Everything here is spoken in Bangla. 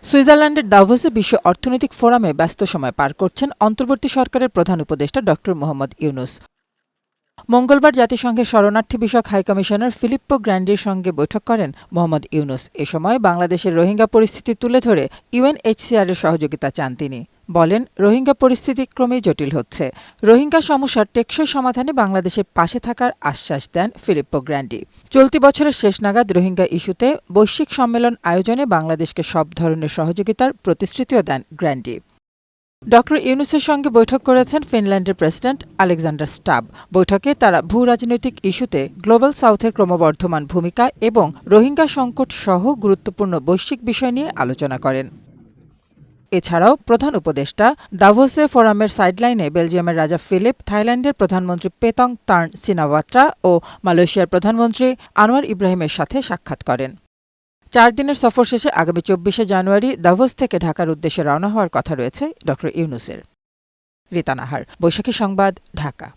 সুইজারল্যান্ডের দাভোসে বিশ্ব অর্থনৈতিক ফোরামে ব্যস্ত সময় পার করছেন অন্তর্বর্তী সরকারের প্রধান উপদেষ্টা ড মোহাম্মদ ইউনূস। মঙ্গলবার জাতিসংঘের শরণার্থী বিষয়ক হাইকমিশনার ফিলিপ্পো গ্র্যান্ডির সঙ্গে বৈঠক করেন মোহাম্মদ ইউনূস। এ সময় বাংলাদেশের রোহিঙ্গা পরিস্থিতি তুলে ধরে ইউএনএইচসিআরের সহযোগিতা চান তিনি। বলেন, রোহিঙ্গা পরিস্থিতি ক্রমেই জটিল হচ্ছে। রোহিঙ্গা সমস্যার টেকসই সমাধানে বাংলাদেশের পাশে থাকার আশ্বাস দেন ফিলিপ্পো গ্র্যান্ডি। চলতি বছরের শেষ নাগাদ রোহিঙ্গা ইস্যুতে বৈশ্বিক সম্মেলন আয়োজনে বাংলাদেশকে সব ধরনের সহযোগিতার প্রতিশ্রুতিও দেন গ্র্যান্ডি। ড ইউনূসের সঙ্গে বৈঠক করেছেন ফিনল্যান্ডের প্রেসিডেন্ট আলেকজান্ডার স্টাব। বৈঠকে তারা ভূ-রাজনৈতিক ইস্যুতে গ্লোবাল সাউথের ক্রমবর্ধমান ভূমিকা এবং রোহিঙ্গা সংকট সহ গুরুত্বপূর্ণ বৈশ্বিক বিষয় নিয়ে আলোচনা করেন। এছাড়াও প্রধান উপদেষ্টা দাভোসে ফোরামের সাইডলাইনে বেলজিয়ামের রাজা ফিলিপ, থাইল্যান্ডের প্রধানমন্ত্রী পেতং তার্ন সিনাওয়াত্রা ও মালয়েশিয়ার প্রধানমন্ত্রী আনোয়ার ইব্রাহিমের সাথে সাক্ষাৎ করেন। 4 দিনের সফর শেষে আগামী 24শে জানুয়ারি দাভোস থেকে ঢাকার উদ্দেশ্যে রওনা হওয়ার কথা রয়েছে ড ইউনূসের। রিতা নাহার, বৈশাখী সংবাদ, ঢাকা।